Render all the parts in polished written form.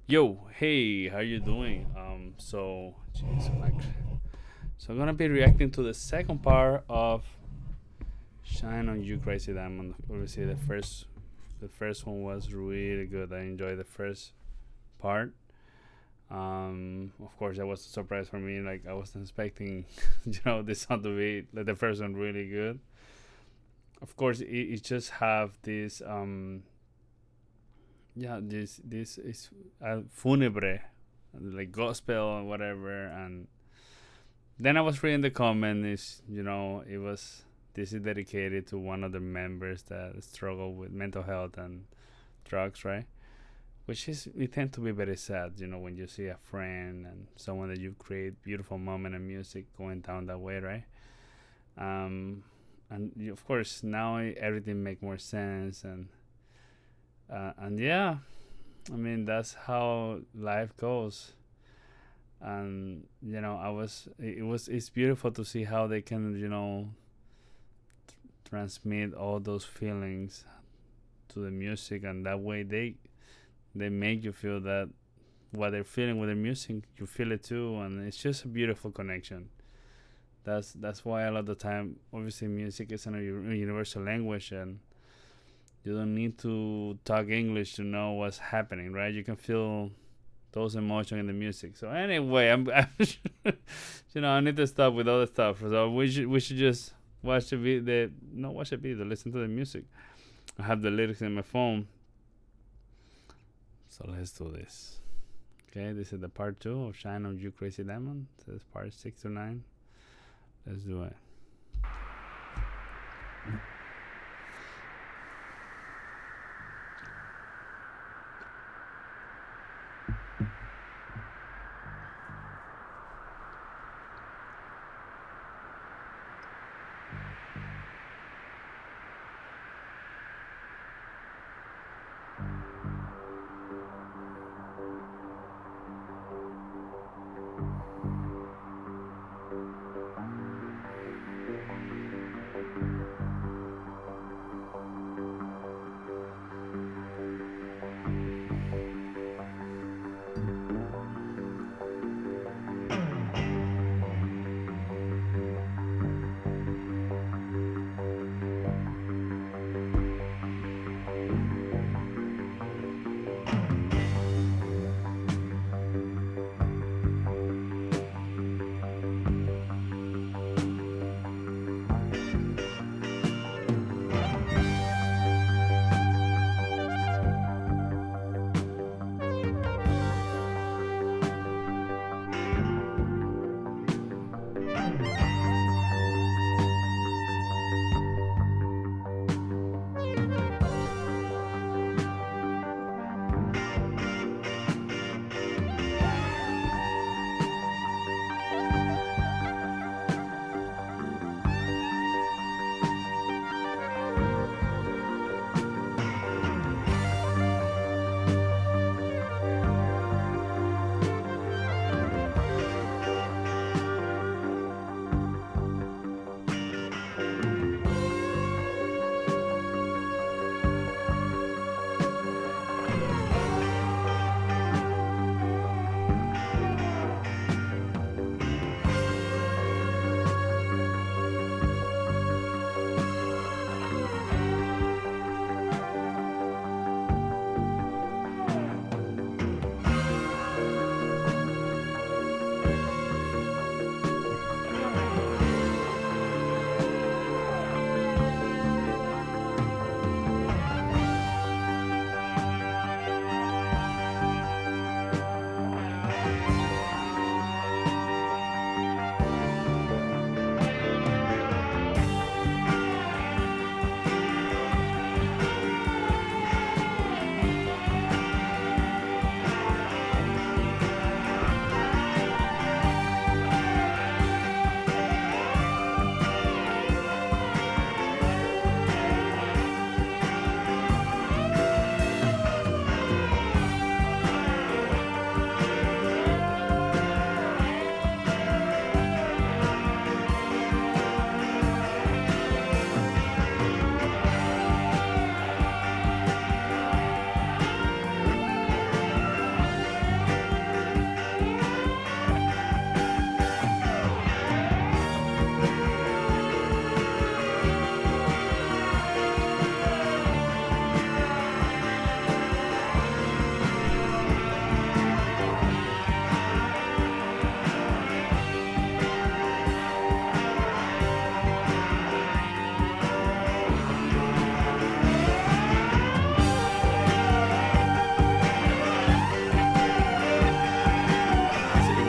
Yo, hey, how you doing? So I'm gonna be reacting to the second part of Shine on You, Crazy Diamond. Obviously, the first one was really good. I enjoyed the first part. Of course, that was a surprise for me. Like I wasn't expecting, this song to be like the first one really good. Of course, it just have this yeah, this is funebre, like gospel or whatever. And then I was reading the comment. It was this is dedicated to one of the members that struggle with mental health and drugs, right? Which is it tend to be very sad, when you see a friend and someone that you create beautiful moment in music going down that way, right? Um, and of course now everything make more sense, and yeah, I mean that's how life goes. And it's beautiful to see how they can transmit all those feelings to the music, and that way they make you feel that what they're feeling with their music, you feel it too, and it's just a beautiful connection. That's why a lot of the time, obviously, music is a universal language, and you don't need to talk English to know what's happening, right? You can feel those emotions in the music. So anyway, I need to stop with all the stuff. So we should just watch the video. No, watch the video. Listen to the music. I have the lyrics in my phone. So let's do this. Okay, this is the part two of Shine on You, Crazy Diamond. This is part 6 to 9. Let's do it.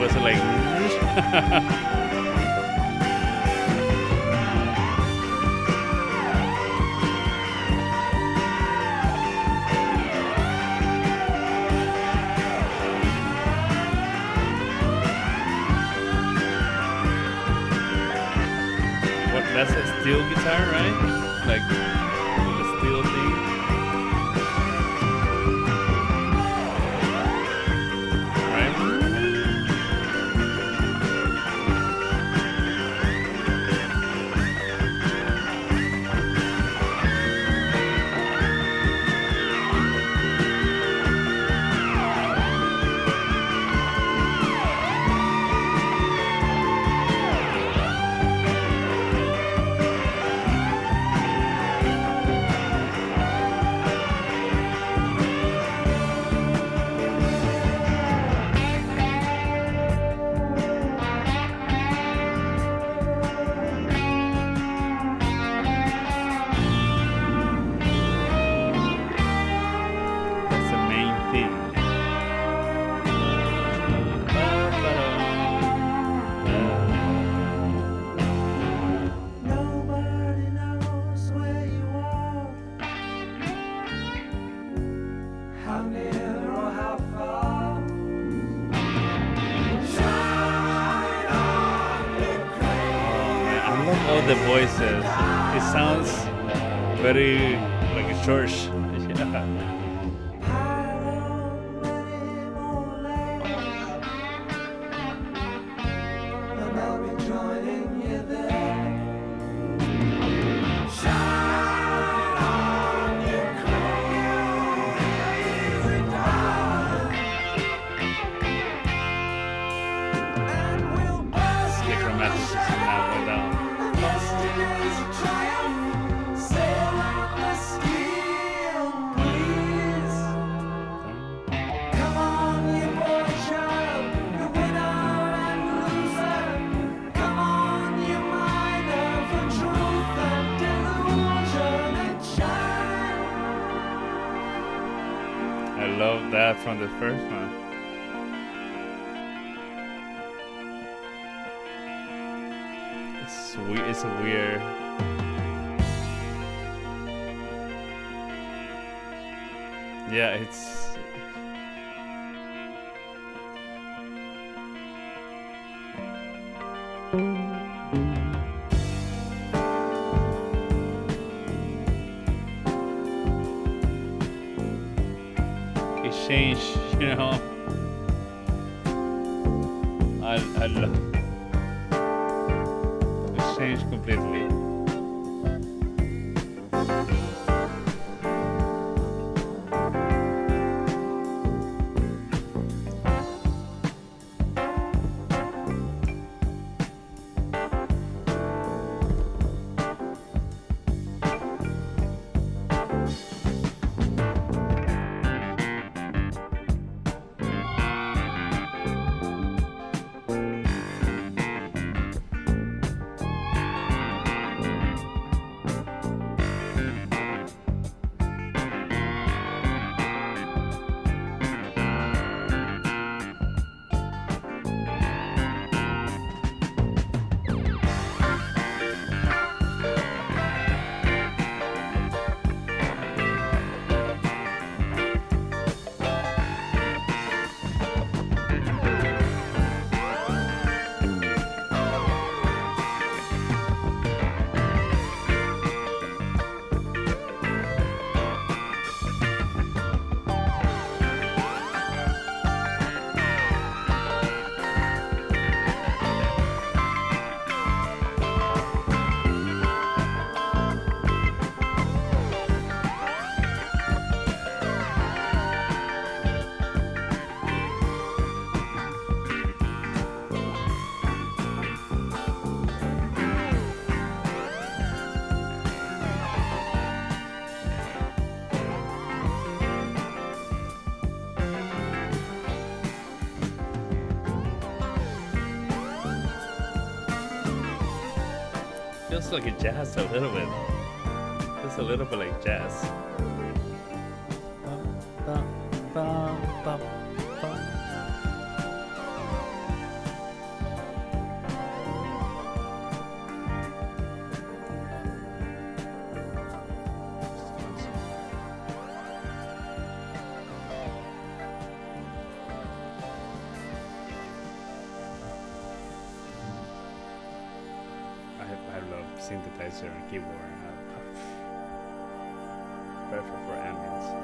Was it like? What? That's a steel guitar, right? Like the steel thing. Right? That's the main theme. Nobody knows where you are, how near or how far. Shine on, you crazy. I love all the voices. It sounds very like a church. Yeah. How long, many more layers, and I'll be joining you there. Shine on, you crazy darling, and we'll burst The chromaticism now go down. yesterday's triumph, sail on the steel breeze. Come on, you boy child, you winner and loser. Come on, you miner for truth and delusion, and shine. I love that from the first one. It's sweet. It's a weird. Yeah, it's. It changed, you know. I love. It changed completely. Feels like a jazz a little bit. Feels a little bit like jazz. synthesizer and keyboard. Perfect for ambience.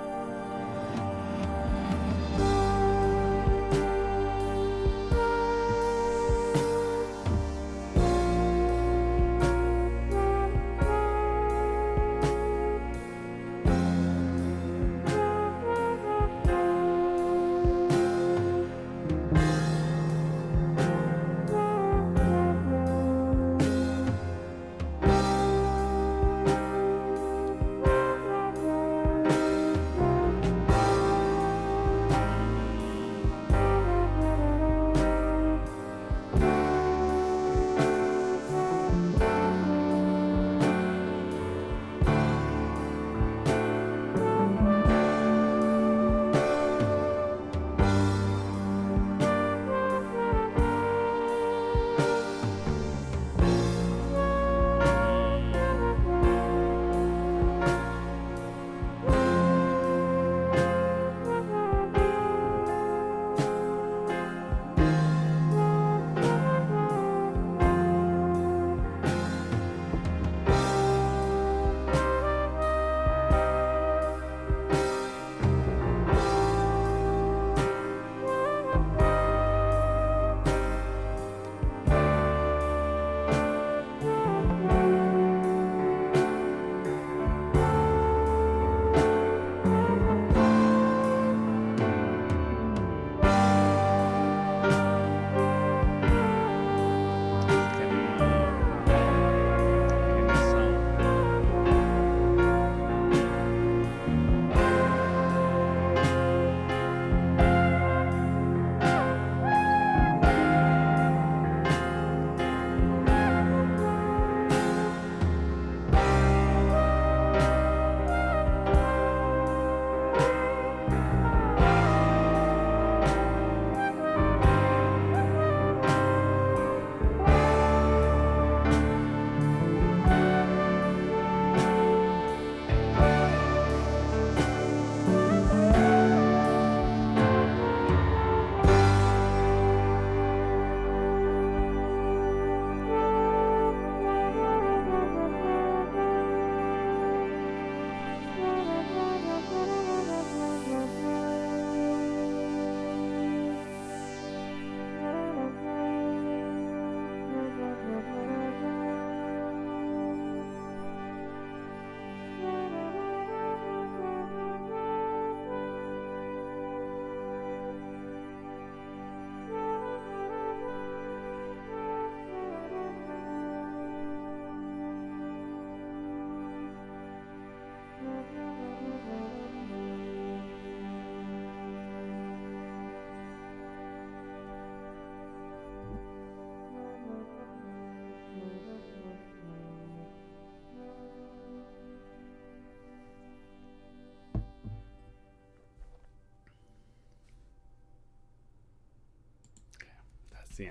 Yeah.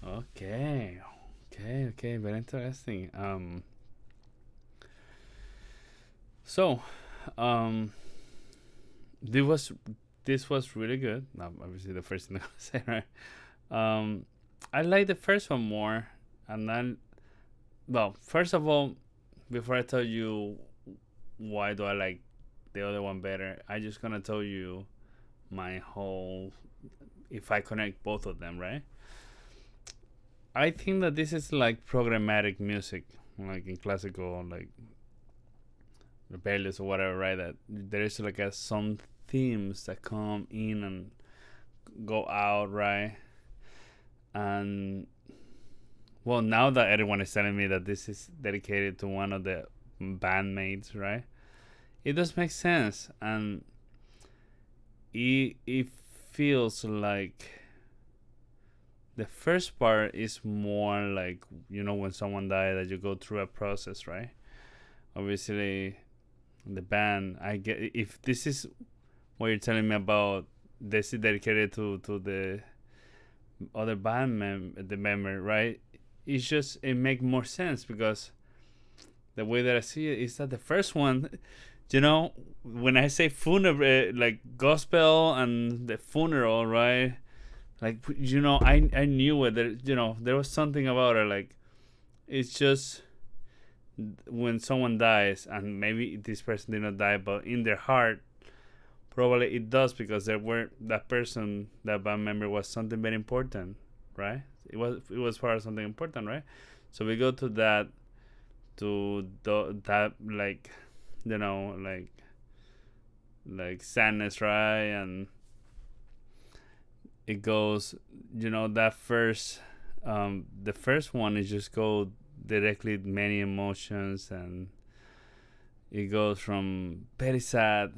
Okay. Okay. Very interesting. So, um, this was this was really good. Obviously, the first thing I say, right? Um, I like the first one more, and then, well, first of all, before I tell you why do I like the other one better, I just gonna tell you my whole if I connect both of them, right? I think that this is like programmatic music, like in classical, like rebellious or whatever, right? That there is like some themes that come in and go out, right? And well, now that everyone is telling me that this is dedicated to one of the bandmates, right? It does make sense, and it feels like the first part is more like, you know, when someone died, that you go through a process, right? Obviously, the band, I get, if this is what you're telling me about, this is dedicated to the other the member, right? It's just, it make more sense, because the way that I see it is that the first one, you know, when I say funeral, like gospel and the funeral, right? Like, you know, I knew it. There, you know, there was something about it. Like, it's just when someone dies, and maybe this person did not die, but in their heart, probably it does, because there were that person, that band member was something very important, right? It was part of something important, right? So we go to that, that, like, like sadness, right? And it goes, that first, the first one is just go directly many emotions, and it goes from very sad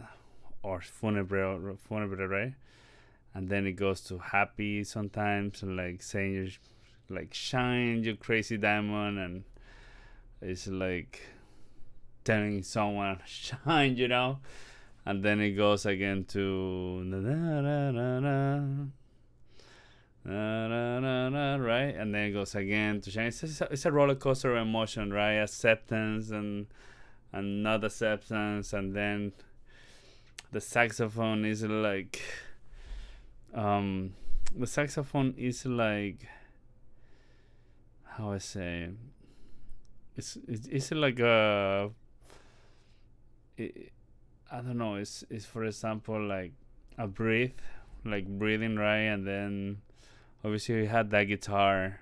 or funeral, right? And then it goes to happy sometimes, like saying you're like shine, you crazy diamond, and it's like telling someone shine, and then it goes again to na na na na na na na na na, right? And then it goes again to shine. It's a roller coaster of emotion, right? Acceptance and not acceptance, and then the saxophone is like, the saxophone is like, how I say, it's like I don't know, it's for example like a breathe, like breathing, right? And then obviously we had that guitar,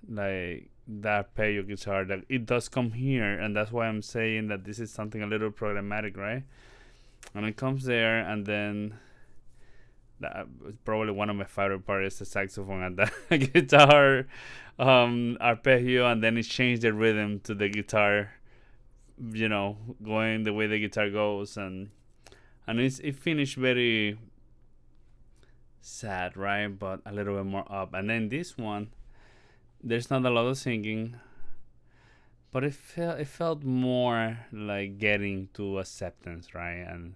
like that arpeggio guitar, that it does come here, and that's why I'm saying that this is something a little programmatic, right? And it comes there, and then that probably one of my favorite parts is the saxophone and the guitar, arpeggio, and then it changed the rhythm to the guitar, going the way the guitar goes, and it finished very sad, right? But a little bit more up. And then this one, there's not a lot of singing, but it felt more like getting to acceptance, right? And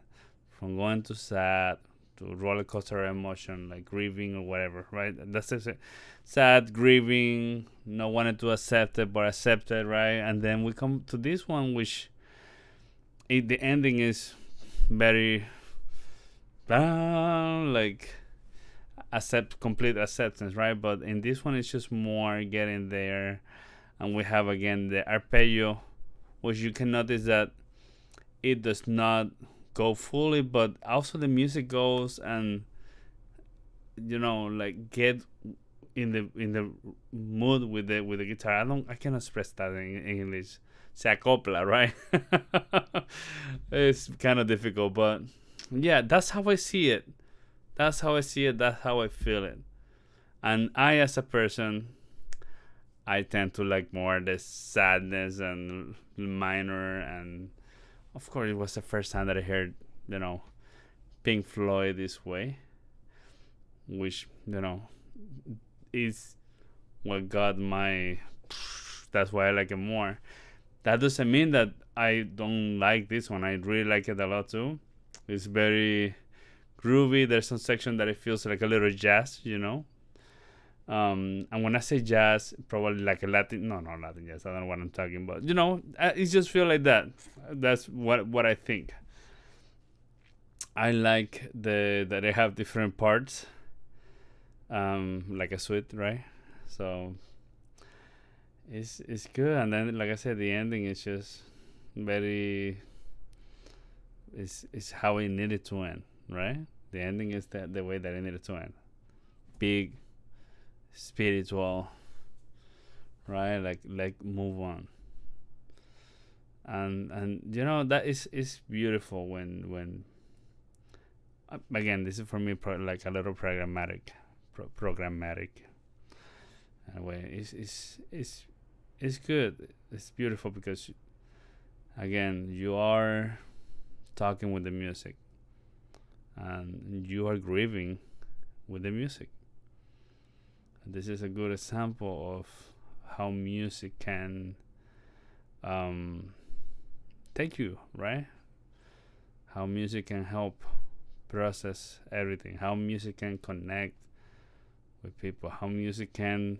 from going to sad to roller coaster of emotion, like grieving or whatever, right? That's it. Sad, grieving, not wanting to accept it, but accept it, right? And then we come to this one, which the ending is very like complete acceptance, right? But in this one, it's just more getting there, and we have again the arpeggio, which you can notice that it does not go fully, but also the music goes, and like get in the mood with the guitar. I cannot express that in English. Se acopla, right? It's kind of difficult, but yeah, that's how I see it. That's how I see it. That's how I feel it. And I, as a person, I tend to like more the sadness and minor, and of course, it was the first time that I heard, Pink Floyd this way, which, is what got my. That's why I like it more. That doesn't mean that I don't like this one. I really like it a lot too. It's very groovy. There's some section that it feels like a little jazz, And when I say jazz, probably like a Latin. No, not Latin jazz. I don't know what I'm talking about. It just feel like that. That's what I think. I like that they have different parts, like a suite, right? So it's good. And then, like I said, the ending is just very. It's how it needed to end, right? The ending is the way that it needed to end. Big, spiritual, right? Like move on. And that is beautiful when again, this is for me like a little programmatic way. It's good. It's beautiful because again, you are talking with the music, and you are grieving with the music. And this is a good example of how music can take you, right? How music can help process everything, how music can connect with people, how music can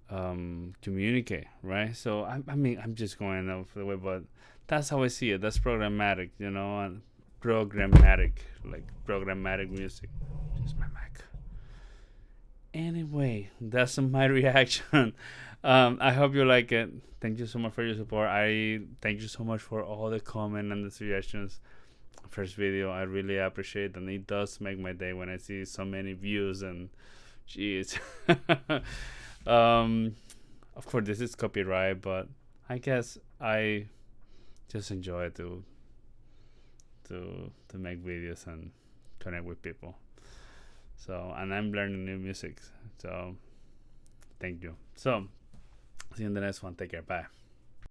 communicate, right? So I mean, I'm just going off the way, but that's how I see it. That's programmatic, and programmatic, like programmatic music. Just my mic. Anyway, that's my reaction. I hope you like it. Thank you so much for your support. I thank you so much for all the comment and the suggestions. First video, I really appreciate, and it does make my day when I see so many views. And jeez, um, of course this is copyright, but I guess I just enjoy to make videos and connect with people. So, and I'm learning new music. So, thank you. So, see you in the next one. Take care. Bye.